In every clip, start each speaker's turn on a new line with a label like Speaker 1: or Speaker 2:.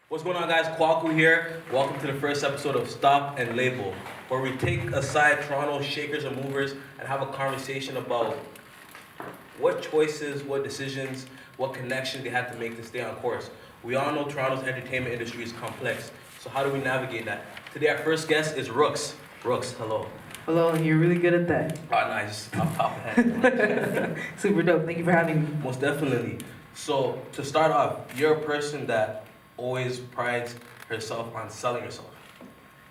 Speaker 1: What's going on, guys? Kwaku here. Welcome to the first episode of Stop and Label, where we take aside Toronto shakers and movers and have a conversation about what choices, what decisions, what connections they had to make to stay on course. We all know Toronto's entertainment industry is complex, so how do we navigate that? Today, our first guest is Rookz. Rookz, hello.
Speaker 2: Hello, you're really good at that.
Speaker 1: Oh, nice. Off top of head.
Speaker 2: Super dope. Thank you for having me.
Speaker 1: Most definitely. So, to start off, you're a person that always prides herself on selling herself.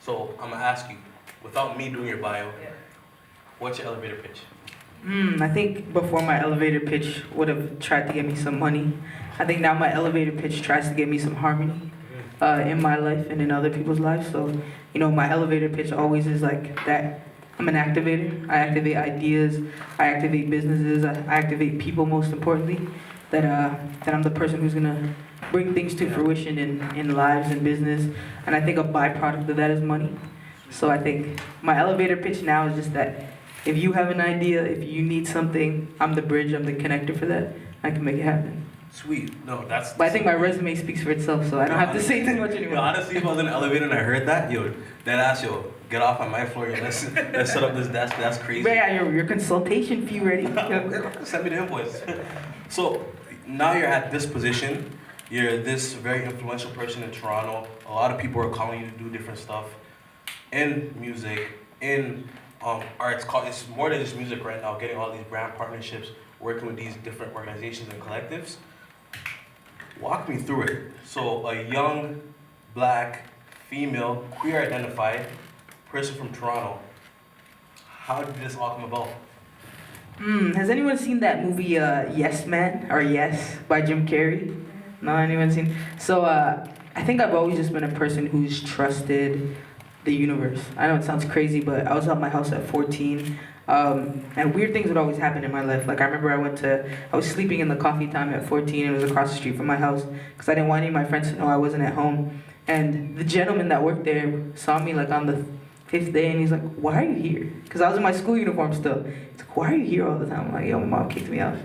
Speaker 1: So, I'm going to ask you, without me doing your bio, what's your elevator pitch?
Speaker 2: I think before my elevator pitch would have tried to get me some money. I think now my elevator pitch tries to get me some harmony in my life and in other people's lives. So, my elevator pitch always is like that. I'm an activator. I activate ideas. I activate businesses. I activate people, most importantly. That I'm the person who's gonna bring things to fruition in lives and business. And I think a byproduct of that is money. So I think my elevator pitch now is just that if you have an idea, if you need something, I'm the bridge, I'm the connector for that. I can make it happen.
Speaker 1: Sweet. No, that's...
Speaker 2: But I think my resume speaks for itself, so I don't have to say too much anymore.
Speaker 1: Honestly, if I was in an elevator and I heard that, get off on my floor. Let's set up this desk. That's crazy.
Speaker 2: But yeah, your consultation fee ready.
Speaker 1: Send me the invoice. So now you're at this position. You're this very influential person in Toronto. A lot of people are calling you to do different stuff in music, in arts. It's more than just music right now. Getting all these brand partnerships, working with these different organizations and collectives. Walk me through it. So a young, black, female, queer identified person from Toronto. How did this all come about?
Speaker 2: Has anyone seen that movie Yes Man or Yes by Jim Carrey? No, anyone seen? So I think I've always just been a person who's trusted the universe. I know it sounds crazy, but I was at my house at 14. And weird things would always happen in my life. Like I remember I was sleeping in the coffee time at 14. It was across the street from my house because I didn't want any of my friends to know I wasn't at home. And the gentleman that worked there saw me like on the 5th day, and he's like, "Why are you here?" Because I was in my school uniform still. He's like, "Why are you here all the time?" I'm like, "Yo, my mom kicked me out."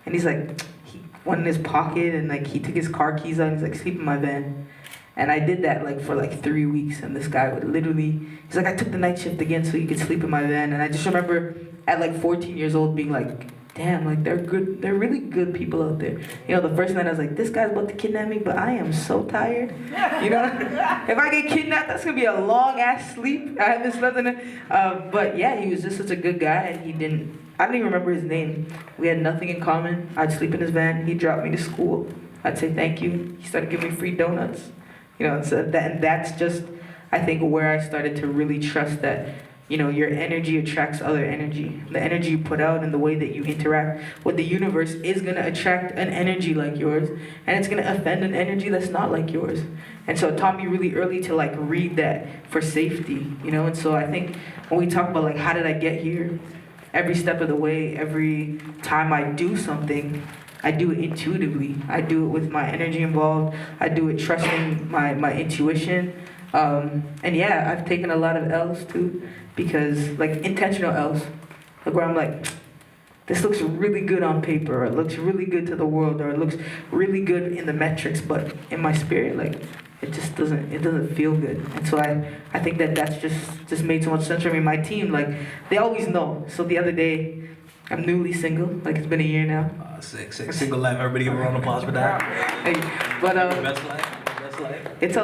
Speaker 2: And he's like, he went in his pocket and like he took his car keys out and he's like, "Sleep in my van." And I did that like for like 3 weeks, and this guy would literally, he's like, "I took the night shift again so you could sleep in my van." And I just remember at like 14 years old being like, damn, like they're really good people out there. The first night I was like, this guy's about to kidnap me, but I am so tired. If I get kidnapped, that's gonna be a long ass sleep. I haven't slept in it. But yeah, he was just such a good guy, and I don't even remember his name. We had nothing in common. I'd sleep in his van, he'd drop me to school. I'd say thank you. He started giving me free donuts. So that's just, I think, where I started to really trust that, your energy attracts other energy. The energy you put out and the way that you interact with the universe is going to attract an energy like yours, and it's going to offend an energy that's not like yours. And so it taught me really early to like read that for safety, And so I think when we talk about like how did I get here, every step of the way, every time I do something, I do it intuitively. I do it with my energy involved. I do it trusting my intuition. And yeah, I've taken a lot of L's too, because like intentional L's, like where I'm like, this looks really good on paper, or it looks really good to the world, or it looks really good in the metrics, but in my spirit, like it just doesn't feel good. And so I think that's just made so much sense for me. My team, like they always know. So the other day, I'm newly single, like it's been a year now.
Speaker 1: Sick. Single life. Everybody give a round of applause for that.
Speaker 2: Hey, but
Speaker 1: Best life.
Speaker 2: It's a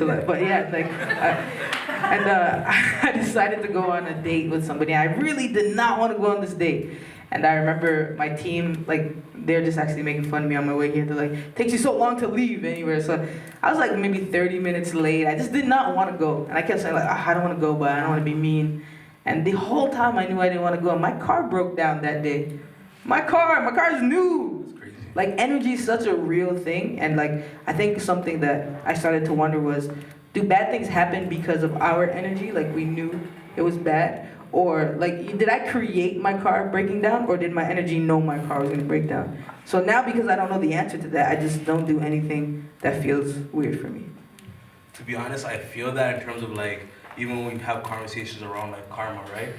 Speaker 2: life. But yeah, like, I decided to go on a date with somebody. I really did not want to go on this date. And I remember my team, like, they're just actually making fun of me on my way here. They're like, "Takes you so long to leave anywhere." So I was like maybe 30 minutes late. I just did not want to go. And I kept saying like, "I don't want to go, but I don't want to be mean." And the whole time I knew I didn't want to go. And my car broke down that day. My car is new. Like energy is such a real thing, and like I think something that I started to wonder was, do bad things happen because of our energy? Like we knew it was bad, or like did I create my car breaking down, or did my energy know my car was gonna break down? So now because I don't know the answer to that, I just don't do anything that feels weird for me.
Speaker 1: To be honest, I feel that in terms of like even when we have conversations around like karma, right?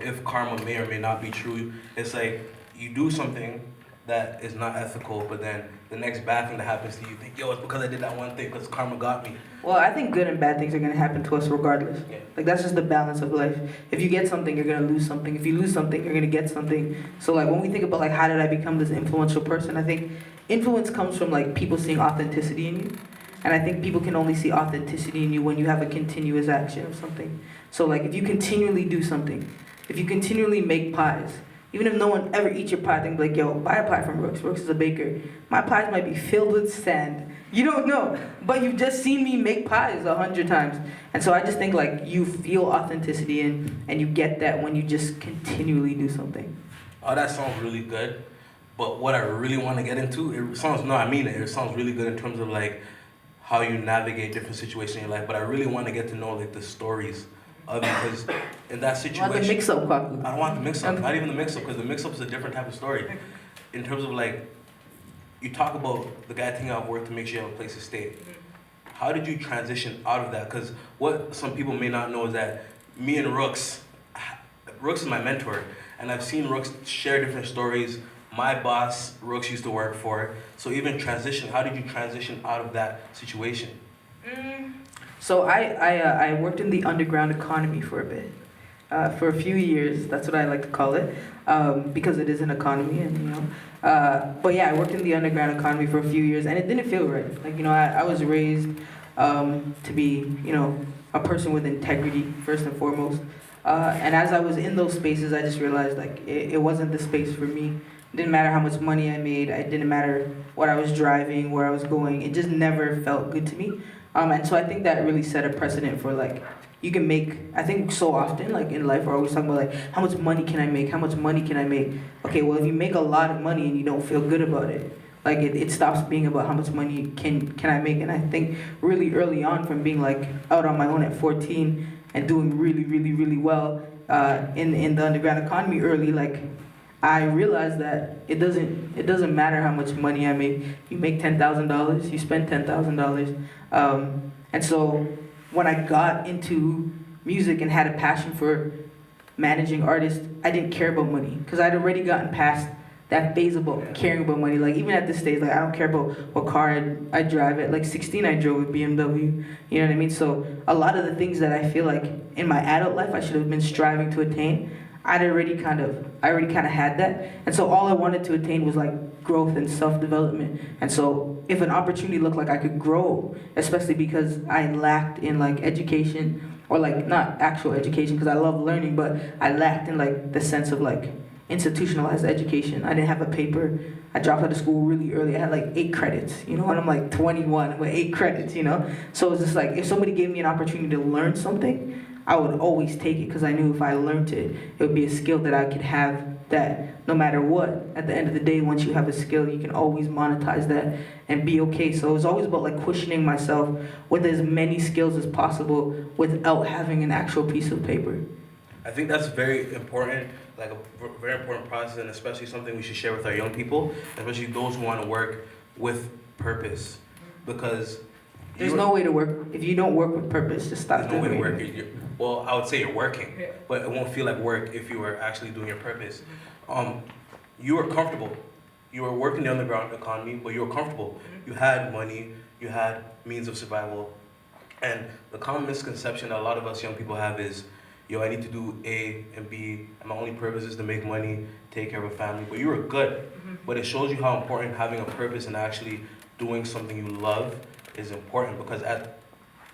Speaker 1: If karma may or may not be true, it's like you do something that is not ethical, but then the next bad thing that happens to you, you think, yo, it's because I did that one thing, because karma got me.
Speaker 2: Well, I think good and bad things are gonna happen to us regardless.
Speaker 1: Yeah.
Speaker 2: Like that's just the balance of life. If you get something, you're gonna lose something. If you lose something, you're gonna get something. So like when we think about like how did I become this influential person, I think influence comes from like people seeing authenticity in you. And I think people can only see authenticity in you when you have a continuous action of something. So like if you continually do something, if you continually make pies, even if no one ever eats your pie, they'll be like, yo, buy a pie from Rookz. Rookz is a baker. My pies might be filled with sand. You don't know, but you've just seen me make pies 100 times. And so I just think like you feel authenticity and you get that when you just continually do something.
Speaker 1: Oh, that sounds really good. But what I really want to get into, it sounds really good in terms of like how you navigate different situations in your life. But I really want to get to know like the stories of it, because in that situation,
Speaker 2: I want the mix-up, Kwaku.
Speaker 1: I don't want the mix-up, not even the mix-up, because the mix-up is a different type of story. In terms of like, you talk about the guy taking out of work to make sure you have a place to stay. How did you transition out of that? Because what some people may not know is that me and Rookz is my mentor, and I've seen Rookz share different stories. My boss, Rookz used to work for. So even transition, how did you transition out of that situation?
Speaker 2: So I worked in the underground economy for a bit, for a few years. That's what I like to call it, because it is an economy, and you know. But yeah, I worked in the underground economy for a few years, and it didn't feel right. Like I was raised to be a person with integrity first and foremost. And as I was in those spaces, I just realized like it wasn't the space for me. It didn't matter how much money I made. It didn't matter what I was driving, where I was going. It just never felt good to me. And so I think that really set a precedent for like, you can make, I think so often like in life we're always talking about like, how much money can I make? How much money can I make? Okay, well if you make a lot of money and you don't feel good about it, like it stops being about how much money can I make. And I think really early on, from being like out on my own at 14 and doing really, really, really well in the underground economy early, like I realized that it doesn't matter how much money I make. You make $10,000, you spend $10,000. And so when I got into music and had a passion for managing artists, I didn't care about money because I'd already gotten past that phase about caring about money. Like even at this stage, like I don't care about what car I drive. At like 16, I drove a BMW. You know what I mean? So a lot of the things that I feel like in my adult life I should have been striving to attain, I already kind of had that. And so all I wanted to attain was like growth and self-development. And so if an opportunity looked like I could grow, especially because I lacked in like education, or like not actual education because I love learning, but I lacked in like the sense of like institutionalized education. I didn't have a paper. I dropped out of school really early. I had like 8 credits, and I'm like 21 with 8 credits, So it's just like, if somebody gave me an opportunity to learn something, I would always take it because I knew if I learned it, it would be a skill that I could have that no matter what, at the end of the day, once you have a skill, you can always monetize that and be okay. So it was always about like cushioning myself with as many skills as possible without having an actual piece of paper.
Speaker 1: I think that's very important, like a very important process, and especially something we should share with our young people, especially those who want to work with purpose, because
Speaker 2: there's no way to work if you don't work with purpose. Just stop.
Speaker 1: There's no way to work. Well, I would say you're working, but it won't feel like work if you were actually doing your purpose. You were comfortable. You were working the underground economy, but you were comfortable. You had money. You had means of survival. And the common misconception that a lot of us young people have is, yo, I need to do A and B, and my only purpose is to make money, take care of a family. But you were good. But it shows you how important having a purpose and actually doing something you love is important, because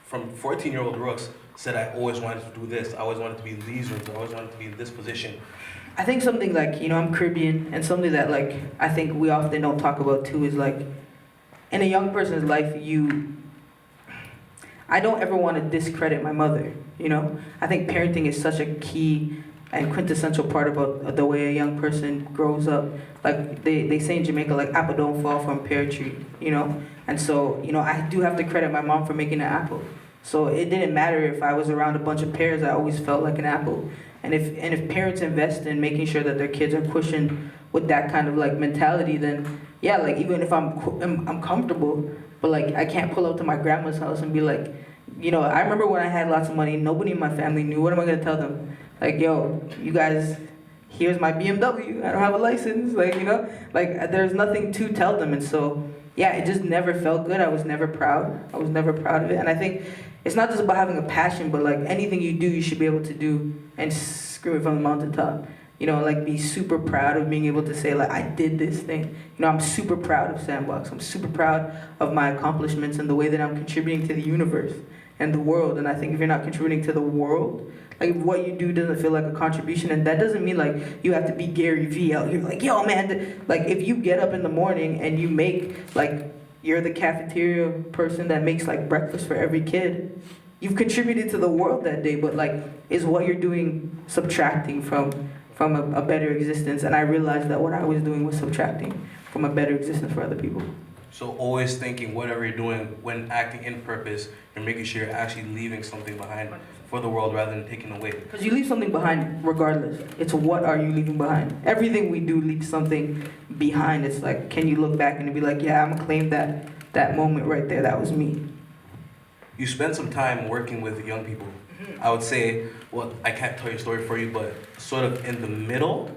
Speaker 1: from 14-year-old Rookz said I always wanted to do this, I always wanted to be in these rooms, I always wanted to be in this position.
Speaker 2: I think something like, I'm Caribbean, and something that like I think we often don't talk about too is like, in a young person's life, I don't ever want to discredit my mother, I think parenting is such a key and quintessential part about the way a young person grows up. Like they say in Jamaica, like apple don't fall from pear tree, And so, I do have to credit my mom for making an apple. So it didn't matter if I was around a bunch of pears, I always felt like an apple. And if parents invest in making sure that their kids are cushioned with that kind of like mentality, then yeah, like even if I'm comfortable, but like I can't pull up to my grandma's house and be like, I remember when I had lots of money, nobody in my family knew. What am I gonna tell them? Like, yo, you guys, here's my BMW. I don't have a license. Like, you know, like there's nothing to tell them. And so, yeah, it just never felt good. I was never proud. I was never proud of it. And I think it's not just about having a passion, but like anything you do, you should be able to do and scream it from the mountaintop. You know, like be super proud of being able to say like, I did this thing. You know, I'm super proud of Sandbox. I'm super proud of my accomplishments and the way that I'm contributing to the universe and the world. And I think if you're not contributing to the world, like what you do doesn't feel like a contribution. And that doesn't mean like you have to be Gary Vee out here like, yo man, like if you get up in the morning and you make like, you're the cafeteria person that makes like breakfast for every kid, you've contributed to the world that day. But like, is what you're doing subtracting from a better existence? And I realized that what I was doing was subtracting from a better existence for other people.
Speaker 1: So always thinking whatever you're doing, when acting in purpose, you're making sure you're actually leaving something behind for the world rather than taking away.
Speaker 2: Because you leave something behind regardless. It's what are you leaving behind? Everything we do leaves something behind. It's like, can you look back and be like, yeah, I'm gonna claim that moment right there, that was me.
Speaker 1: You spend some time working with young people. I would say, well, I can't tell your story for you, but sort of in the middle.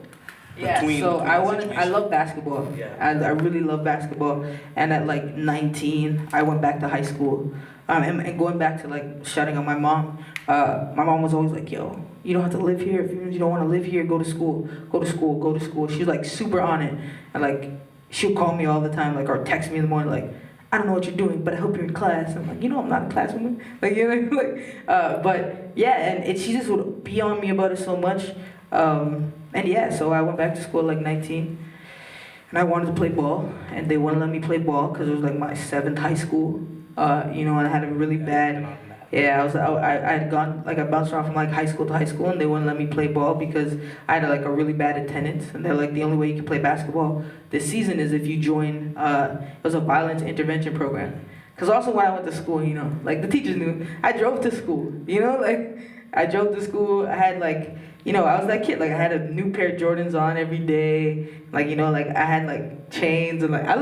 Speaker 2: Yeah, so I love basketball.
Speaker 1: Yeah.
Speaker 2: I really love basketball. And at like 19, I went back to high school. And going back to like shouting on my mom was always like, yo, you don't have to live here. If you don't want to live here, go to school. Go to school, go to school. She's like super on it. And like, she'll call me all the time, like, or text me in the morning, like, I don't know what you're doing, but I hope you're in class. I'm like, you know, I'm not in class with me. Like, you know, like, but yeah, and she just would be on me about it so much. And yeah, so I went back to school at like 19, and I wanted to play ball, and they wouldn't let me play ball because it was like my 7th high school. You know, and I had a really bad. Yeah, I had gone, like I bounced around from like high school to high school, and they wouldn't let me play ball because I had like a really bad attendance, and they're like, the only way you can play basketball this season is if you join, it was a violence intervention program. Because also when I went to school, you know, like the teachers knew, I drove to school, you know, like I drove to school, I had like, you know, I was that kid, like I had a new pair of Jordans on every day, like, you know, like I had like chains and like, I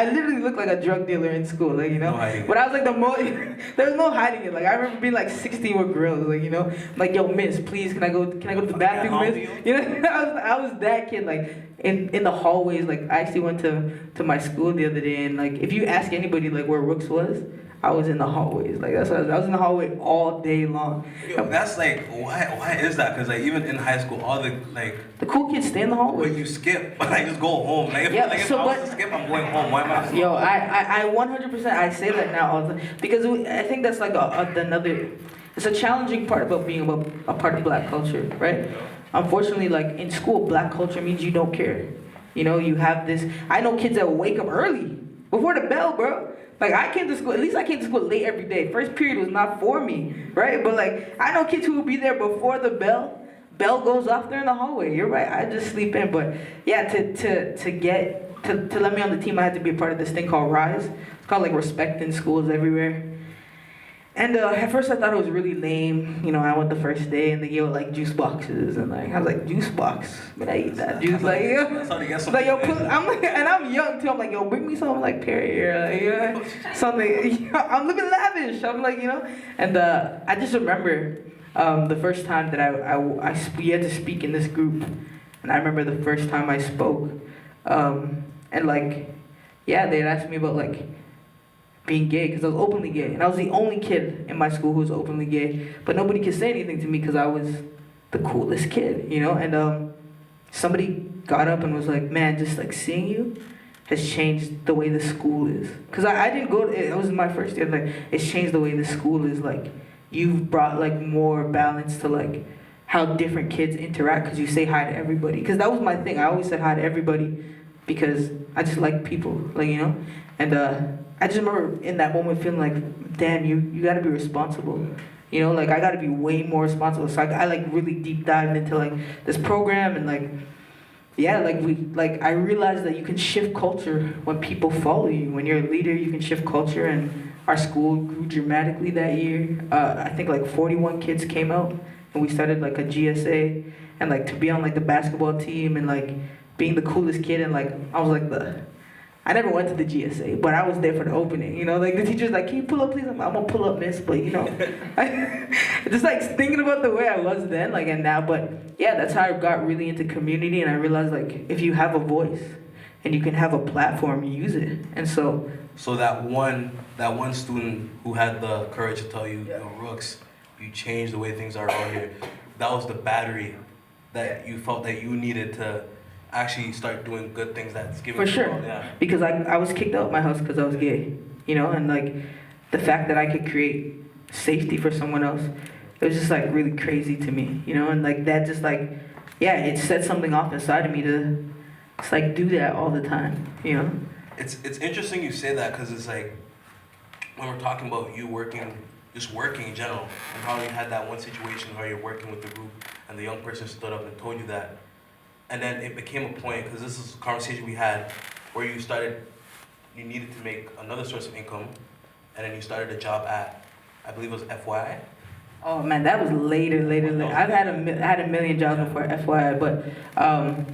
Speaker 2: literally looked like a drug dealer in school, like, you know, but I was like the most, there was no hiding it, like I remember being like 16 with girls, like, you know, like, yo, miss, please, can I go to the bathroom, miss? You know, I was that kid, like, in the hallways, like, I actually went to my school the other day, and like, if you ask anybody, like, where Rookz was, I was in the hallways, like that's what I was in the hallway all day long.
Speaker 1: Yo, that's like, why is that? Because like even in high school, all the like
Speaker 2: the cool kids stay in the hallway.
Speaker 1: But you skip, but I just go home. Like if, if I was to skip, I'm going home. Why am I?
Speaker 2: Yo, I 100% I say that now all the time because I think that's like another. It's a challenging part about being a part of Black culture, right? Unfortunately, like in school, Black culture means you don't care. You know, you have this. I know kids that wake up early before the bell, bro. Like, I came to school, at least I came to school late every day. First period was not for me, right? But, like, I know kids who will be there before the bell goes off, they're in the hallway. You're right, I just sleep in. But, yeah, to let me on the team, I had to be a part of this thing called RISE. It's called, like, Respect in Schools Everywhere. And at first I thought it was really lame. You know, I went the first day and they gave like juice boxes and like I was like, juice box? But I eat that juice like like yo, I'm like, and I'm young too. I'm like, yo, bring me something like Perrier, like, you know, something. I'm living lavish. I'm like, you know, and I just remember the first time that we had to speak in this group, and I remember the first time I spoke, and like, yeah, they'd asked me about like being gay because I was openly gay, and I was the only kid in my school who was openly gay, but nobody could say anything to me because I was the coolest kid, you know. And somebody got up and was like, man, just like seeing you has changed the way the school is, because I didn't go to, it was my first year, like it's changed the way the school is. Like you've brought like more balance to like how different kids interact because you say hi to everybody, because that was my thing. I always said hi to everybody because I just like people, like, you know. And I just remember in that moment feeling like, damn, you gotta be responsible. You know, like I gotta be way more responsible. So I like really deep dived into like this program and like, yeah, like I realized that you can shift culture when people follow you. When you're a leader, you can shift culture. And our school grew dramatically that year. I think like 41 kids came out and we started like a GSA, and like to be on like the basketball team and like being the coolest kid, and like I was like I never went to the GSA, but I was there for the opening, you know? Like, the teacher's like, can you pull up, please? I'm gonna pull up, miss, but, you know. Just, like, thinking about the way I was then, like, and now, but, yeah, that's how I got really into community, and I realized, like, if you have a voice, and you can have a platform, you use it, and so...
Speaker 1: So that one student who had the courage to tell you, yo, Rookz, you changed the way things are around here, that was the battery that you felt that you needed to actually start doing good things that's giving
Speaker 2: For sure.
Speaker 1: Yeah.
Speaker 2: Because I was kicked out of my house because I was gay, you know, and like the fact that I could create safety for someone else, it was just like really crazy to me, you know, and like that just like, yeah, it set something off inside of me to just like do that all the time, you know.
Speaker 1: It's interesting you say that because it's like when we're talking about you working in general and how you had that one situation where you're working with the group and the young person stood up and told you that. And then it became a point, because this is a conversation we had, where you needed to make another source of income, and then you started a job at, I believe it was FYI?
Speaker 2: Oh man, that was later. I've had a million jobs before FYI, but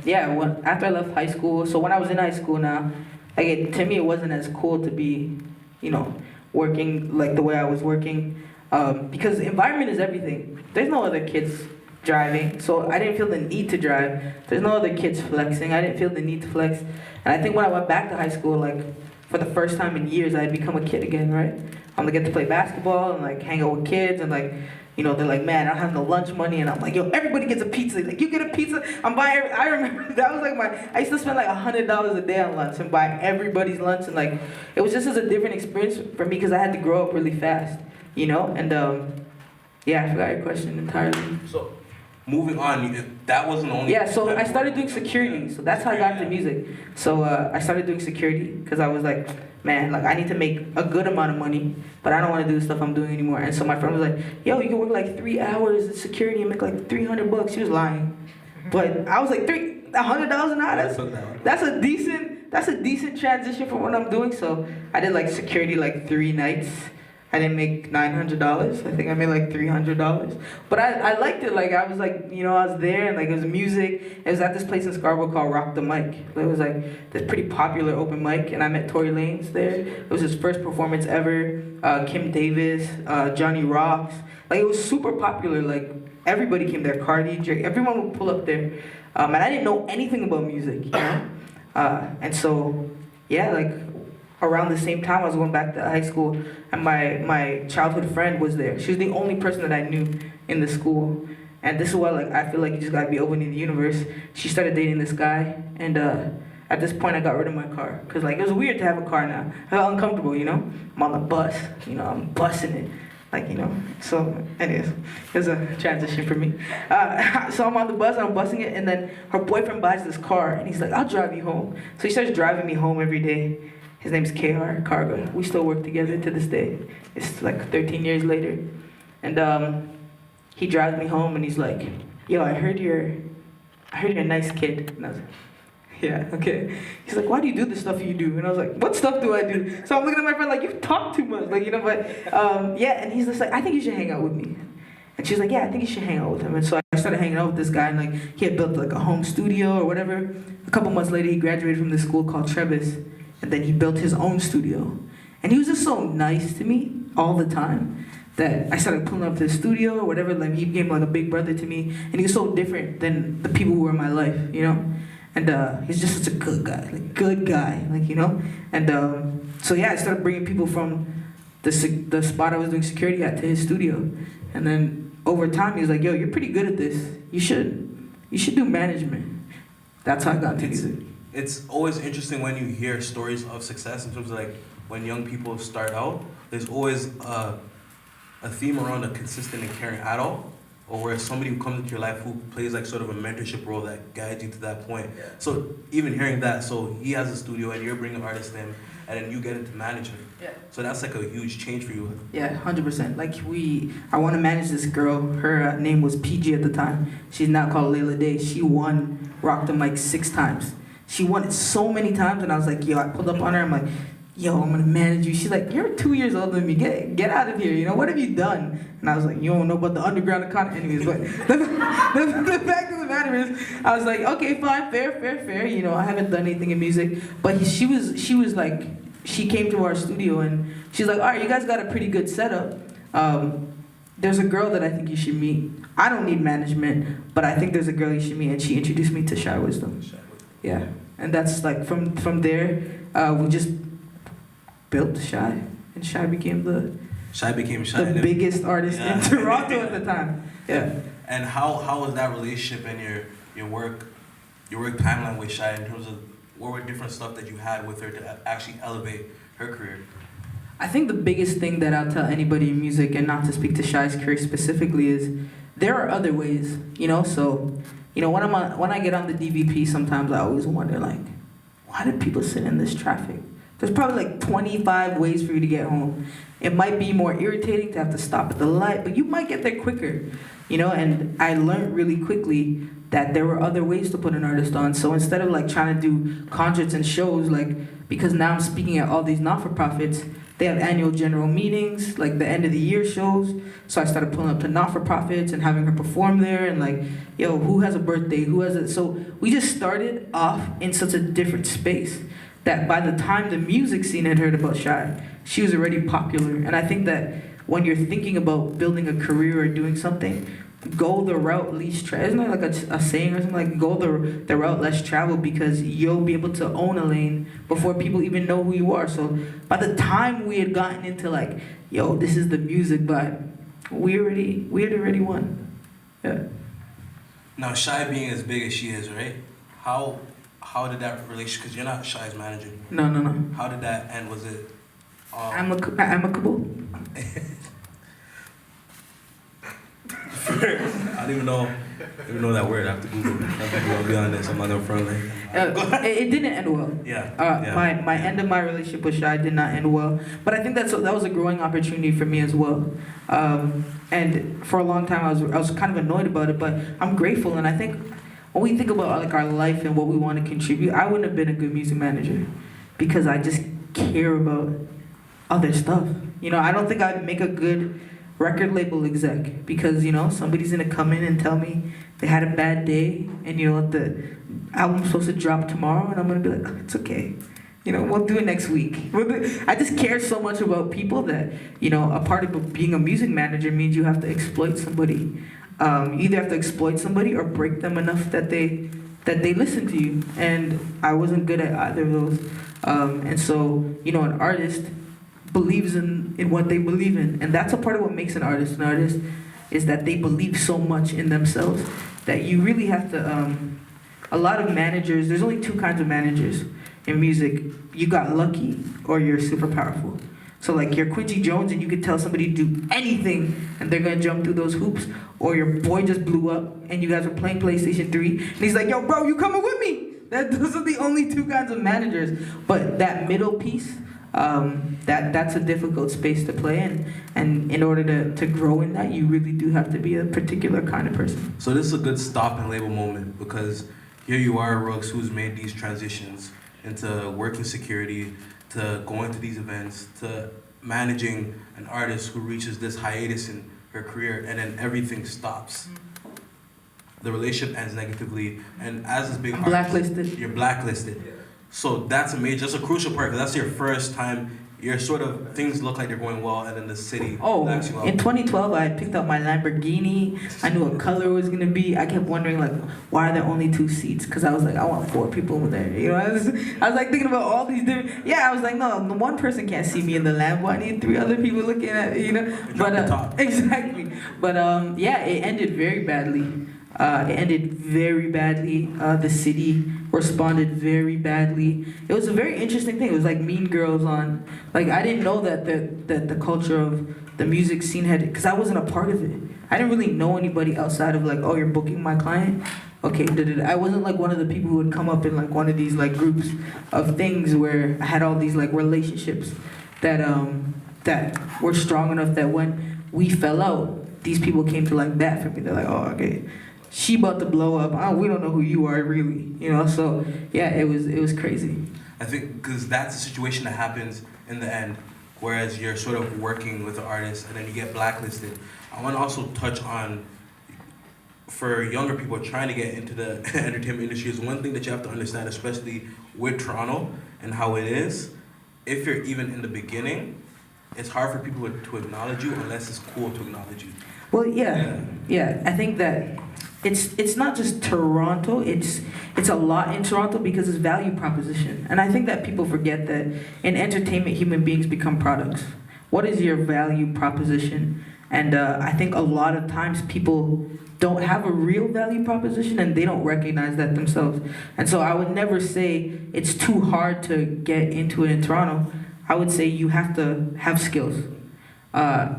Speaker 2: yeah, after I left high school, so when I was in high school now, like to me it wasn't as cool to be, you know, working like the way I was working, because the environment is everything. There's no other kids driving, so I didn't feel the need to drive. There's no other kids flexing. I didn't feel the need to flex. And I think when I went back to high school, like for the first time in years, I had become a kid again, right? I'm gonna get to play basketball and like hang out with kids and like, you know, they're like, man, I don't have no lunch money, and I'm like, yo, everybody gets a pizza. Like, you get a pizza, I'm buying. I remember that was like I used to spend like $100 a day on lunch and buy everybody's lunch, and like, it was just as a different experience for me because I had to grow up really fast, you know. And yeah, I forgot your question entirely.
Speaker 1: So, moving on, that wasn't the only...
Speaker 2: Yeah, so I started doing security, so that's how I got into music. So I started doing security because I was like, man, like I need to make a good amount of money, but I don't want to do the stuff I'm doing anymore. And so my friend was like, yo, you can work like 3 hours in security and make like $300. She was lying. But I was like, $100 an hour? That's a decent transition from what I'm doing. So I did like security like 3 nights. I didn't make $900. I think I made like $300. But I liked it. Like I was like, you know, I was there and like it was music. It was at this place in Scarborough called Rock the Mic. It was like this pretty popular open mic, and I met Tory Lanez there. It was his first performance ever. Kim Davis, Johnny Rockz. Like it was super popular. Like everybody came there. Cardi, Drake, everyone would pull up there. And I didn't know anything about music, you know. And so, yeah, like. Around the same time I was going back to high school, and my childhood friend was there. She was the only person that I knew in the school. And this is why like I feel like you just gotta be open to the universe. She started dating this guy, and at this point I got rid of my car. Cause like it was weird to have a car now. I felt uncomfortable, you know? I'm on the bus, you know, I'm bussing it. Like, you know, so anyways, it was a transition for me. So I'm on the bus, I'm bussing it, and then her boyfriend buys this car, and he's like, I'll drive you home. So he starts driving me home every day. His name's KR, Cargo. We still work together to this day. It's like 13 years later. And he drives me home and he's like, yo, I heard you're a nice kid. And I was like, yeah, okay. He's like, why do you do the stuff you do? And I was like, what stuff do I do? So I'm looking at my friend like, you talk too much. Like, you know, but yeah, and he's just like, I think you should hang out with me. And she's like, yeah, I think you should hang out with him. And so I started hanging out with this guy, and like he had built like a home studio or whatever. A couple months later, he graduated from this school called Travis. And then he built his own studio. And he was just so nice to me all the time that I started pulling up to his studio or whatever. Like he became like a big brother to me. And he was so different than the people who were in my life, you know? And he's just such a good guy, like, you know? And so yeah, I started bringing people from the spot I was doing security at to his studio. And then over time, he was like, yo, you're pretty good at this. You should do management. That's how I got into music.
Speaker 1: It's always interesting when you hear stories of success in terms of like when young people start out, there's always a theme around a consistent and caring adult, or where somebody who comes into your life who plays like sort of a mentorship role that guides you to that point. Yeah. So even hearing that, so he has a studio and you're bringing artists in, and then you get into management. Yeah. So that's like a huge change for you.
Speaker 2: Yeah, 100%. Like I want to manage this girl. Her name was PG at the time. She's now called Layla Day. She won Rock the Mic 6 times. She won it so many times, and I was like, yo, I pulled up on her, I'm like, yo, I'm gonna manage you. She's like, you're 2 years older than me, get out of here, you know, what have you done? And I was like, you don't know about the underground economy. Anyways, but the fact of the music manager. I was like, okay, fine, fair. You know, I haven't done anything in music, but she was like, she came to our studio and she's like, all right, you guys got a pretty good setup. There's a girl that I think you should meet. I don't need management, but I think there's a girl you should meet, and she introduced me to Shy Wisdom. Yeah, and that's like from there, we just built Shy, and Shy became the biggest artist in Toronto at the time. Yeah.
Speaker 1: And how was that relationship and your work timeline with Shy in terms of what were different stuff that you had with her to actually elevate her career?
Speaker 2: I think the biggest thing that I'll tell anybody in music, and not to speak to Shy's career specifically, is there are other ways, you know? So, you know, when I get on the DVP, sometimes I always wonder, like, why do people sit in this traffic? There's probably like 25 ways for you to get home. It might be more irritating to have to stop at the light, but you might get there quicker, you know? And I learned really quickly that there were other ways to put an artist on. So instead of like trying to do concerts and shows, like, because now I'm speaking at all these not-for-profits, they have annual general meetings, like the end of the year shows. So I started pulling up to not-for-profits and having her perform there, and like, yo, who has a birthday? Who has it? So we just started off in such a different space that by the time the music scene had heard about Shy, she was already popular. And I think that when you're thinking about building a career or doing something, go the route least traveled. Isn't there like a saying or something like go the route less traveled, because you'll be able to own a lane before people even know who you are. So by the time we had gotten into like, yo, this is the music vibe, we had already won. Yeah. Now
Speaker 1: Shy being as big as she is, right? How did that relationship? Because you're not Shy's manager.
Speaker 2: No.
Speaker 1: How did that end? Was it
Speaker 2: amicable?
Speaker 1: I don't even know that word. I have to Google it. I'll be honest. I'm not gonna front like.
Speaker 2: It didn't end well.
Speaker 1: Yeah.
Speaker 2: My end of my relationship with Shy did not end well, but I think that was a growing opportunity for me as well. And for a long time I was kind of annoyed about it, but I'm grateful. And I think when we think about like our life and what we want to contribute, I wouldn't have been a good music manager because I just care about other stuff. You know, I don't think I'd make a good record label exec, because you know somebody's gonna come in and tell me they had a bad day, and you know the album's supposed to drop tomorrow, and I'm gonna be like, oh, it's okay, you know, we'll do it next week. I just care so much about people that, you know, a part of being a music manager means you have to exploit somebody. You either have to exploit somebody or break them enough that they listen to you, and I wasn't good at either of those. And so, you know, an artist believes in what they believe in, and that's a part of what makes an artist an artist, is that they believe so much in themselves that you really have to a lot of managers, there's only two kinds of managers in music. You got lucky or you're super powerful. So like you're Quincy Jones and you could tell somebody to do anything and they're gonna jump through those hoops, or your boy just blew up and you guys are playing PlayStation 3 and he's like, yo bro, you coming with me? Those are the only two kinds of managers. But that middle piece, that's a difficult space to play in, and in order to grow in that, you really do have to be a particular kind of person.
Speaker 1: So this is a good stop and label moment, because here you are, Rookz, who's made these transitions into working security, to going to these events, to managing an artist who reaches this hiatus in her career, and then everything stops. The relationship ends negatively, and as this big artist,
Speaker 2: blacklisted.
Speaker 1: You're blacklisted. So that's that's a crucial part, because that's your first time. You're sort of, things look like they're going well, and then the city backs you up.
Speaker 2: In 2012, I picked up my Lamborghini. I knew what color it was gonna be. I kept wondering like, why are there only 2 seats? Because I was like, I want 4 people over there. You know, I was like thinking about all these different. Yeah, I was like, no, one person can't see me in the Lambo. I need 3 other people looking at it. You know, but exactly. But yeah, it ended very badly. The city responded very badly. It was a very interesting thing. It was like Mean Girls on. Like I didn't know that the culture of the music scene had, because I wasn't a part of it. I didn't really know anybody outside of like, oh, you're booking my client. Okay, I wasn't like one of the people who would come up in like one of these like groups of things where I had all these like relationships that were strong enough that when we fell out, these people came to like bat for me. They're like, oh, okay, she about to blow up. We don't know who you are really, you know. So yeah, it was crazy.
Speaker 1: I think because that's a situation that happens in the end, whereas you're sort of working with the artist and then you get blacklisted. I want to also touch on for younger people trying to get into the entertainment industry is one thing that you have to understand, especially with Toronto and how it is. If you're even in the beginning, it's hard for people to acknowledge you unless it's cool to acknowledge you.
Speaker 2: Well, yeah. I think that it's not just Toronto. It's a lot in Toronto because it's value proposition, and I think that people forget that in entertainment, human beings become products. What is your value proposition? And I think a lot of times people don't have a real value proposition and they don't recognize that themselves. And so I would never say it's too hard to get into it in Toronto. I would say you have to have skills.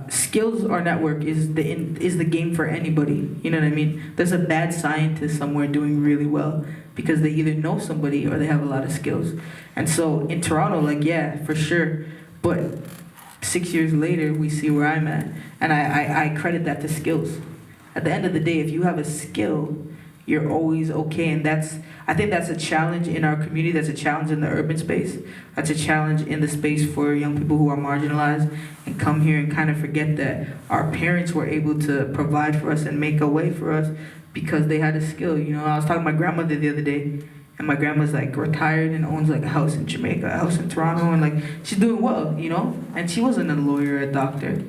Speaker 2: Skills or network is the game for anybody. You know what I mean? There's a bad scientist somewhere doing really well because they either know somebody or they have a lot of skills. And so in Toronto, like, yeah, for sure. But 6 years later, we see where I'm at. And I credit that to skills. At the end of the day, if you have a skill, you're always okay. And I think that's a challenge in our community. That's a challenge in the urban space. That's a challenge in the space for young people who are marginalized and come here and kind of forget that our parents were able to provide for us and make a way for us because they had a skill. You know, I was talking to my grandmother the other day, and my grandma's like retired and owns like a house in Jamaica, a house in Toronto, and like she's doing well, you know? And she wasn't a lawyer or a doctor.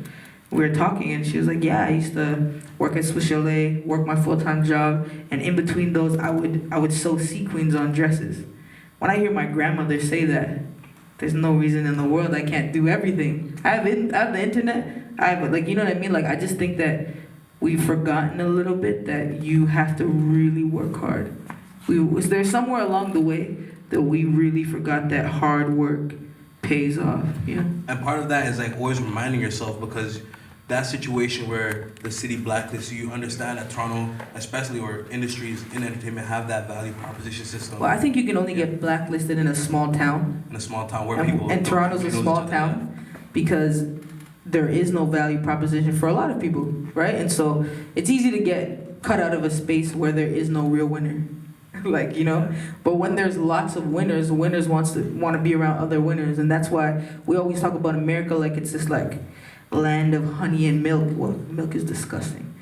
Speaker 2: We were talking and she was like, yeah, I used to work at Swiss Chalet, work my full-time job, and in between those, I would sew sequins on dresses. When I hear my grandmother say that, there's no reason in the world I can't do everything. I have the internet, I have, like, you know what I mean? Like, I just think that we've forgotten a little bit that you have to really work hard. There's somewhere along the way that we really forgot that hard work pays off, you know?
Speaker 1: And part of that is like always reminding yourself, because that situation where the city blacklists you, understand that Toronto, especially, or industries in entertainment, have that value proposition system.
Speaker 2: Well, I think you can only get blacklisted in a small town.
Speaker 1: In a small town where people...
Speaker 2: And Toronto's a small town because there is no value proposition for a lot of people, right? And so it's easy to get cut out of a space where there is no real winner. Like, you know, but when there's lots of winners want to be around other winners, and that's why we always talk about America like it's this like land of honey and milk. Well, milk is disgusting.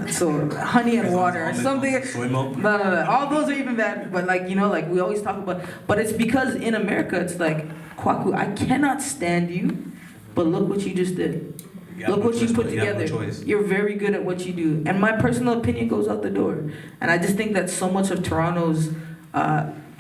Speaker 2: So honey and water or something.
Speaker 1: Soy milk.
Speaker 2: No. All those are even bad. But like, you know, like we always talk about. But it's because in America it's like, Kwaku, I cannot stand you, but look what you just did. Look what you put together. You're very good at what you do. And my personal opinion goes out the door. And I just think that so much of Toronto's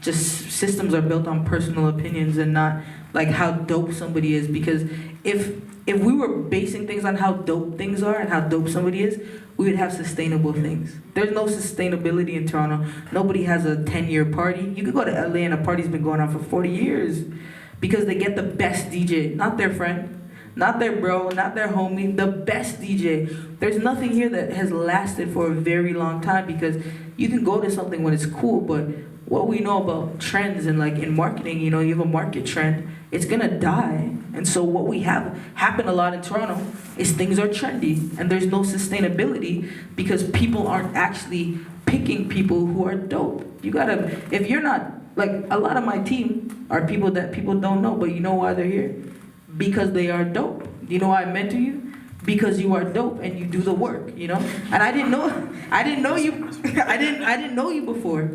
Speaker 2: just systems are built on personal opinions and not like how dope somebody is. Because if we were basing things on how dope things are and how dope somebody is, we would have sustainable things. There's no sustainability in Toronto. Nobody has a 10-year party. You could go to LA and a party's been going on for 40 years because they get the best DJ, not their friend. Not their bro, not their homie, the best DJ. There's nothing here that has lasted for a very long time because you can go to something when it's cool, but what we know about trends and like in marketing, you know, you have a market trend, it's gonna die. And so what we have happen a lot in Toronto is things are trendy and there's no sustainability because people aren't actually picking people who are dope. You gotta, if you're not, like a lot of my team are people that people don't know, but you know why they're here? Because they are dope. You know why I mentor you? Because you are dope and you do the work, you know? And I didn't know you I didn't know you before.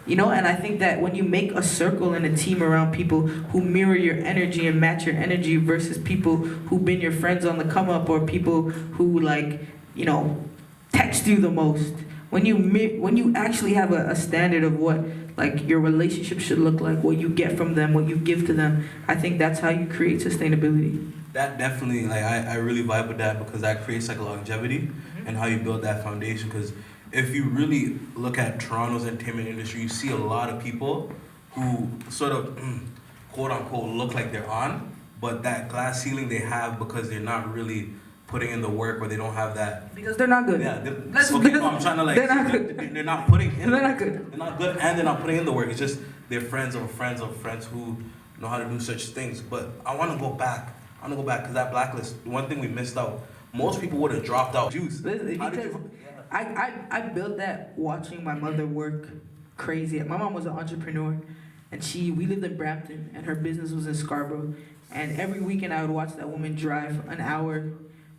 Speaker 2: You know, and I think that when you make a circle and a team around people who mirror your energy and match your energy versus people who've been your friends on the come up or people who like, you know, text you the most. When you actually have a standard of what like your relationship should look like, what you get from them, what you give to them, I think that's how you create sustainability.
Speaker 1: That definitely, like I really vibe with that because that creates like a longevity and how you build that foundation. Because if you really look at Toronto's entertainment industry, you see a lot of people who sort of quote unquote look like they're on, but that glass ceiling they have because they're not really putting in the work, or they don't have that.
Speaker 2: Because they're not good.
Speaker 1: Yeah, I'm trying to like.
Speaker 2: They're not good.
Speaker 1: They're not putting in.
Speaker 2: They're not good.
Speaker 1: They're not good, and they're not putting in the work. It's just they're friends of friends of friends who know how to do such things. But I want to go back. Because that blacklist. One thing we missed out. Most people would have dropped out. Juice.
Speaker 2: I built that watching my mother work crazy. My mom was an entrepreneur, and we lived in Brampton, and her business was in Scarborough. And every weekend I would watch that woman drive an hour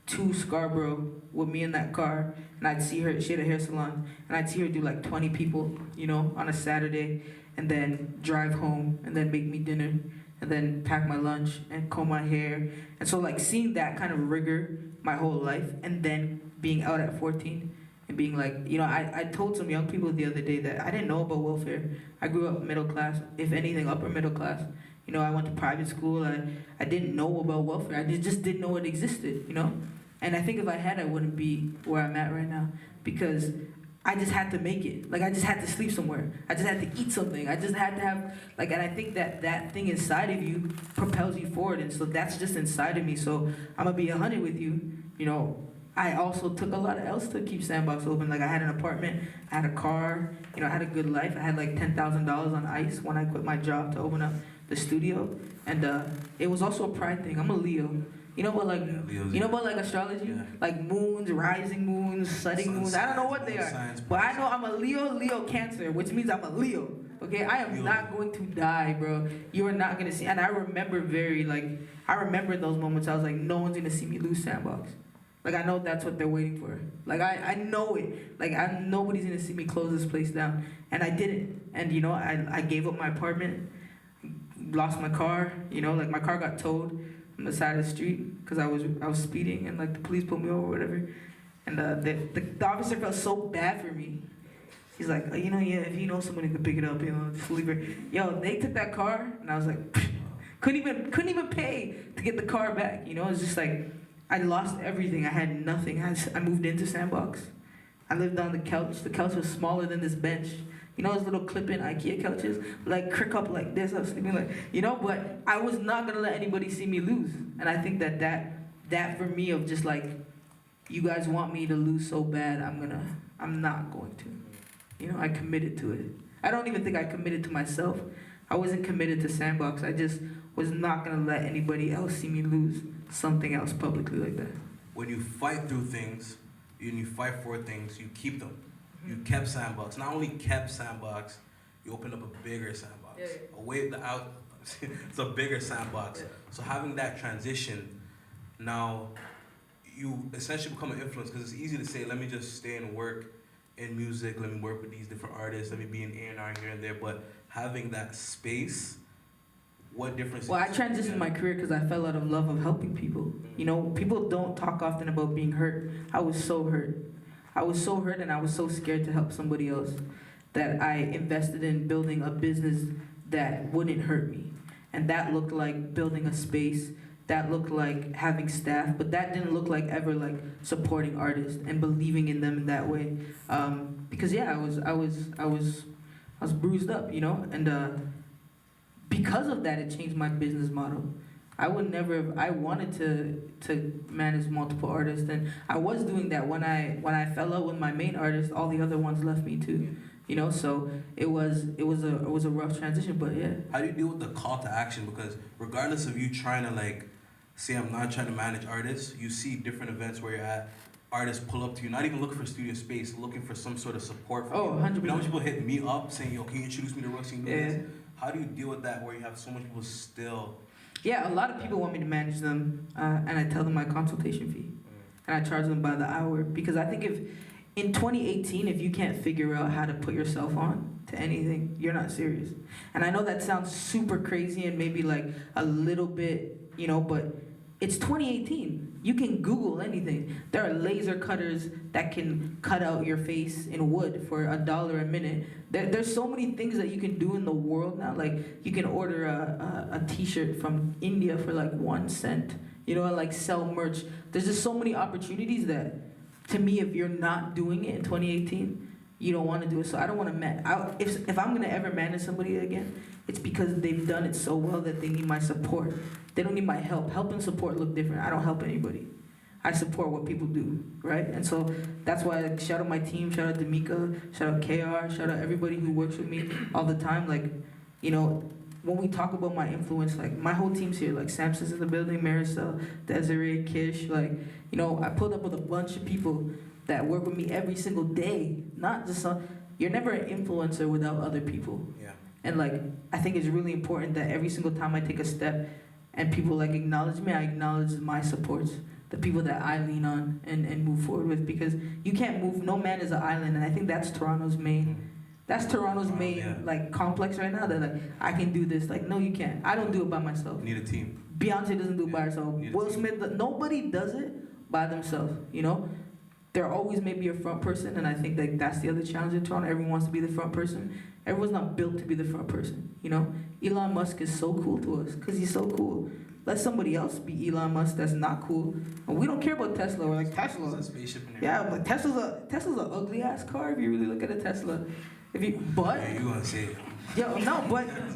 Speaker 2: to Scarborough with me in that car, and I'd see her, she had a hair salon, and I'd see her do like 20 people, you know, on a Saturday, and then drive home, and then make me dinner, and then pack my lunch, and comb my hair. And so like seeing that kind of rigor my whole life, and then being out at 14, and being like, you know, I told some young people the other day that I didn't know about welfare. I grew up middle class, if anything, upper middle class. You know, I went to private school, I didn't know about welfare, I just didn't know it existed, you know? And I think if I had, I wouldn't be where I'm at right now, because I just had to make it. Like, I just had to sleep somewhere. I just had to eat something. I just had to have, like, and I think that that thing inside of you propels you forward, and so that's just inside of me. So I'm gonna be 100 with you. You know, I also took a lot else to keep Sandbox open. Like, I had an apartment, I had a car, you know, I had a good life. I had like $10,000 on ice when I quit my job to open up the studio, and it was also a pride thing. I'm a Leo. You know about like you know about like astrology, like moons, rising moons, setting moons. I don't know what they are, but I know I'm a Leo Cancer, which means I'm a Leo. Okay, I am not going to die, bro. You are not gonna see. And I remember I remember those moments. I was like, no one's gonna see me lose Sandbox. Like, I know that's what they're waiting for. Like, I know it. Like, nobody's gonna see me close this place down, and I didn't. And you know, I gave up my apartment, lost my car. You know, like my car got towed on the side of the street because I was speeding, and like the police pulled me over or whatever, and the officer felt so bad for me. He's like, you know, yeah, if you know someone who could pick it up, you know, just leave it. Yo, they took that car, and I was like, couldn't even pay to get the car back. You know, it's just like I lost everything. I had nothing. I moved into Sandbox. I lived on the couch. The couch was smaller than this bench. You know those little clip-in IKEA couches? Like, crick up like this, I was sleeping like, you know, but I was not gonna let anybody see me lose. And I think that for me of just like, you guys want me to lose so bad, I'm not going to. You know, I committed to it. I don't even think I committed to myself. I wasn't committed to Sandbox. I just was not gonna let anybody else see me lose something else publicly like that.
Speaker 1: When you fight through things, and you fight for things, you keep them. You kept Sandbox. Not only kept Sandbox, you opened up a bigger Sandbox. It's a bigger Sandbox. Yeah. So having that transition, now you essentially become an influence, because it's easy to say, let me just stay and work in music, let me work with these different artists, let me be an A&R here and there, but having that space, what difference?
Speaker 2: Well, I transitioned my career because I fell out of love of helping people. You know, people don't talk often about being hurt. I was so hurt. I was so hurt, and I was so scared to help somebody else that I invested in building a business that wouldn't hurt me. And that looked like building a space, that looked like having staff, but that didn't look like ever like supporting artists and believing in them in that way. Because yeah, I was bruised up, you know, and because of that, it changed my business model. I would never have, I wanted to manage multiple artists, and I was doing that when I fell out with my main artist. All the other ones left me too, you know. So it was a rough transition, but yeah.
Speaker 1: How do you deal with the call to action? Because regardless of you trying to like, say I'm not trying to manage artists, you see different events where you're at, artists pull up to you, not even looking for studio space, looking for some sort of support from you.
Speaker 2: 100%.
Speaker 1: You know, people hit me up saying, yo, can you introduce me to Rookz? How do you deal with that where you have so many people still?
Speaker 2: Yeah, a lot of people want me to manage them, and I tell them my consultation fee, and I charge them by the hour, because I think if in 2018, if you can't figure out how to put yourself on to anything, you're not serious. And I know that sounds super crazy and maybe like a little bit, you know, but it's 2018. You can Google anything. There are laser cutters that can cut out your face in wood for $1 a minute. There's so many things that you can do in the world now. Like, you can order a t-shirt from India for like 1 cent, you know, and like sell merch. There's just so many opportunities that, to me, if you're not doing it in 2018, you don't want to do it. So I don't want to if I'm gonna ever manage somebody again, it's because they've done it so well that they need my support. They don't need my help. Help and support look different. I don't help anybody. I support what people do, right? And so that's why I shout out my team, shout out D'Amica, shout out KR, shout out everybody who works with me all the time. Like, you know, when we talk about my influence, like my whole team's here, like Samson's in the building, Marisol, Desiree, Kish, like, you know, I pulled up with a bunch of people that work with me every single day. Not just you're never an influencer without other people.
Speaker 1: Yeah.
Speaker 2: And like, I think it's really important that every single time I take a step and people like acknowledge me, I acknowledge my supports. the people that I lean on and move forward with, because you can't move. No man is an island, and I think that's Toronto's main. That's Toronto's main like complex right now. They're like, I can do this. Like, no, you can't. I don't do it by myself.
Speaker 1: You need a team.
Speaker 2: Beyonce doesn't do it by herself. Will Smith, nobody does it by themselves. You know, there always may be a front person, and I think that that's the other challenge in Toronto. Everyone wants to be the front person. Everyone's not built to be the front person. You know, Elon Musk is so cool to us because he's so cool. Let somebody else be Elon Musk that's not cool. And we don't care about Tesla. We're like, Tesla.
Speaker 1: There's a spaceship in there.
Speaker 2: Yeah, but Tesla's an ugly ass car if you really look at a Tesla.
Speaker 1: Yeah, you gonna say it.
Speaker 2: Yeah, no,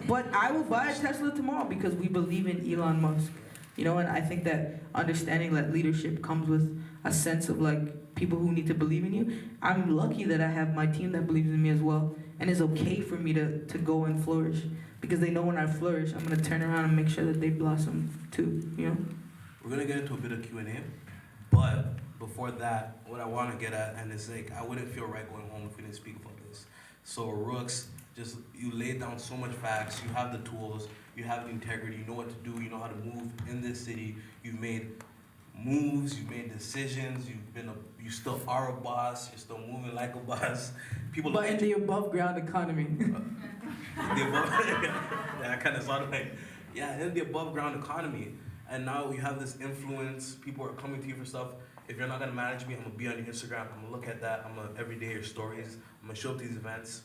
Speaker 2: but I will buy a Tesla tomorrow because we believe in Elon Musk. You know, and I think that understanding that leadership comes with a sense of like people who need to believe in you. I'm lucky that I have my team that believes in me as well, and it's okay for me to go and flourish because they know when I flourish, I'm gonna turn around and make sure that they blossom too. You know.
Speaker 1: We're gonna get into a bit of Q&A, but before that, what I want to get at, and it's like I wouldn't feel right going home if we didn't speak about this. So Rookz, just you laid down so much facts. You have the tools. You have the integrity. You know what to do. You know how to move in this city. You've made moves. You've made decisions. You still are a boss. You're still moving like a boss. People.
Speaker 2: But in the above ground economy.
Speaker 1: Yeah, I kind of saw like, yeah, in the above ground economy. And now you have this influence. People are coming to you for stuff. If you're not gonna manage me, I'm gonna be on your Instagram. I'm gonna look at that. I'm gonna every day your stories. I'm gonna show up to these events.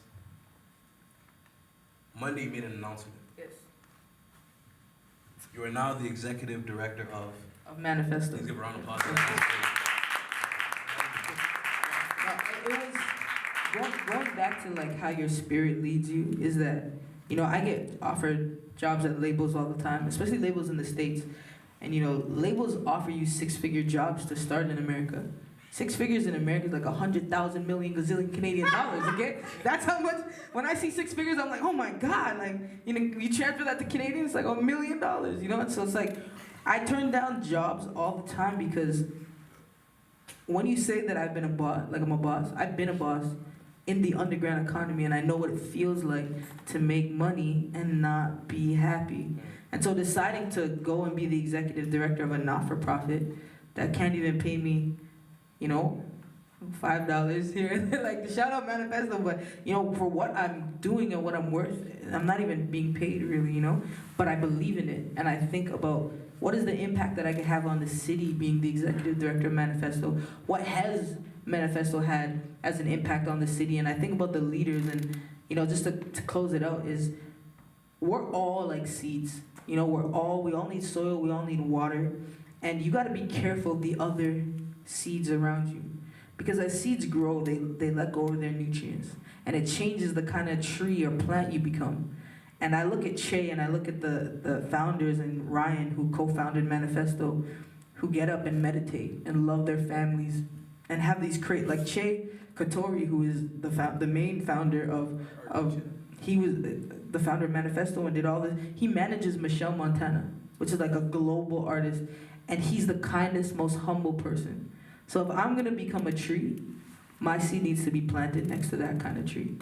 Speaker 1: Monday, you made an announcement.
Speaker 2: Yes.
Speaker 1: You are now the executive director of
Speaker 2: Manifesto.
Speaker 1: Please give a round of applause.
Speaker 2: It was going back to like how your spirit leads you. Is that, you know, I get offered jobs at labels all the time, especially labels in the States. And you know, labels offer you 6-figure jobs to start in America. 6 figures in America is like 100,000 million gazillion Canadian dollars, okay? That's how much, when I see 6 figures, I'm like, oh my God, like, you know, you transfer that to Canadian, it's like $1 million, you know? And so it's like, I turn down jobs all the time because when you say that I've been a boss, like I'm a boss, I've been a boss in the underground economy, and I know what it feels like to make money and not be happy. And so deciding to go and be the executive director of a not-for-profit that can't even pay me, you know, $5 here, like shout out Manifesto, but you know, for what I'm doing and what I'm worth, I'm not even being paid really, you know, but I believe in it, and I think about what is the impact that I can have on the city being the executive director of Manifesto. What has Manifesto had as an impact on the city? And I think about the leaders, and you know, just to close it out, is we're all like seeds. You know, we all need soil, we all need water, and you got to be careful of the other seeds around you, because as seeds grow, they let go of their nutrients, and it changes the kind of tree or plant you become. And I look at Che, and I look at the founders, and Ryan, who co-founded Manifesto, who get up and meditate and love their families and have these like Che Katori, who is the main founder he was the founder of Manifesto and did all this. He manages Michelle Montana, which is like a global artist, and he's the kindest, most humble person. So if I'm gonna become a tree, my seed needs to be planted next to that kind of tree.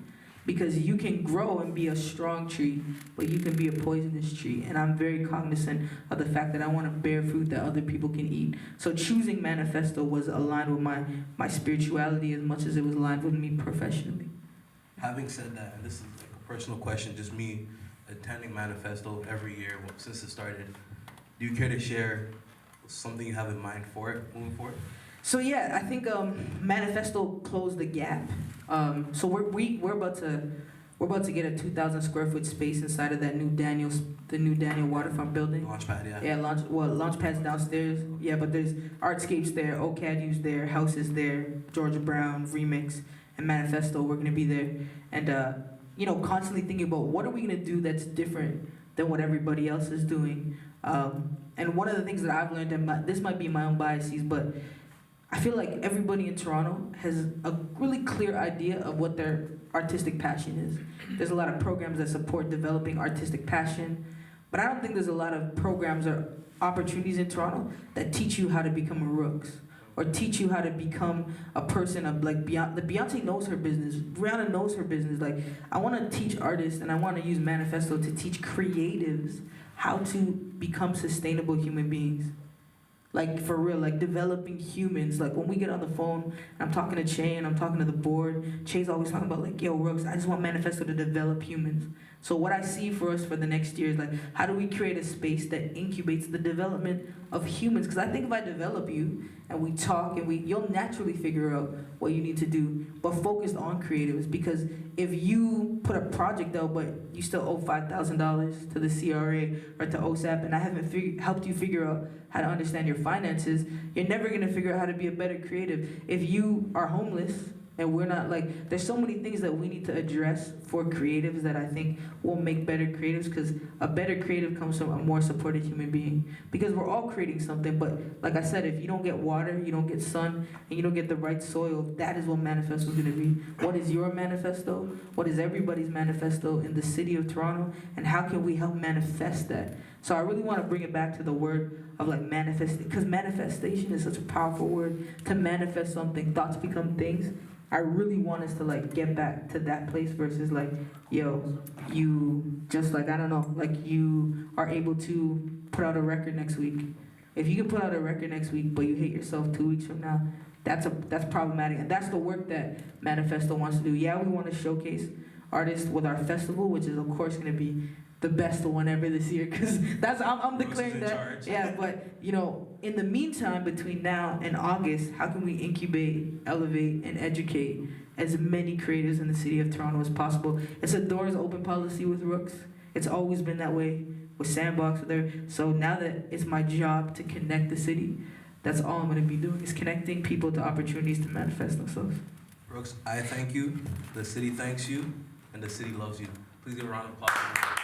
Speaker 2: Because you can grow and be a strong tree, but you can be a poisonous tree. And I'm very cognizant of the fact that I want to bear fruit that other people can eat. So choosing Manifesto was aligned with my spirituality as much as it was aligned with me professionally.
Speaker 1: Having said that, and this is like a personal question, just me attending Manifesto every year since it started, do you care to share something you have in mind for it moving forward?
Speaker 2: So yeah, I think Manifesto closed the gap. So we're about to get a 2,000 square foot space inside of that new Daniel waterfront building.
Speaker 1: Launchpad, yeah.
Speaker 2: Yeah, Launchpad's downstairs. Yeah, but there's Artscapes there, OCADU's there, House is there, Georgia Brown, Remix, and Manifesto. We're gonna be there, and you know, constantly thinking about what are we gonna do that's different than what everybody else is doing. And one of the things that I've learned, and this might be my own biases, but I feel like everybody in Toronto has a really clear idea of what their artistic passion is. There's a lot of programs that support developing artistic passion, but I don't think there's a lot of programs or opportunities in Toronto that teach you how to become a Rookz, or teach you how to become a person of like Beyonce knows her business, Rihanna knows her business. Like, I want to teach artists, and I want to use Manifesto to teach creatives how to become sustainable human beings. Like for real, like developing humans. Like when we get on the phone, I'm talking to Che and I'm talking to the board. Che's always talking about like, yo, Rookz, I just want Manifesto to develop humans. So what I see for us for the next year is like, how do we create a space that incubates the development of humans? Because I think if I develop you and we talk and you'll naturally figure out what you need to do, but focused on creatives. Because if you put a project out, but you still owe $5,000 to the CRA or to OSAP, and I haven't helped you figure out how to understand your finances, you're never gonna figure out how to be a better creative. If you are homeless, and we're not like, there's so many things that we need to address for creatives that I think will make better creatives, because a better creative comes from a more supported human being. Because we're all creating something, but like I said, if you don't get water, you don't get sun, and you don't get the right soil, that is what manifesto is gonna be. What is your manifesto? What is everybody's manifesto in the city of Toronto? And how can we help manifest that? So I really want to bring it back to the word of like manifest, because manifestation is such a powerful word. To manifest something, thoughts become things. I really want us to like get back to that place versus like, yo, you just like, I don't know, like you are able to put out a record next week. If you can put out a record next week, but you hate yourself 2 weeks from now, that's problematic. And that's the work that Manifesto wants to do. Yeah, we want to showcase artists with our festival, which is of course going to be the best one ever this year, because I'm declaring that. Yeah, but you know, in the meantime, between now and August, how can we incubate, elevate, and educate as many creators in the city of Toronto as possible? It's a doors open policy with Rookz. It's always been that way with Sandbox. So now that it's my job to connect the city, that's all I'm going to be doing, is connecting people to opportunities to manifest themselves.
Speaker 1: Rookz, I thank you, the city thanks you, and the city loves you. Please give a round of applause.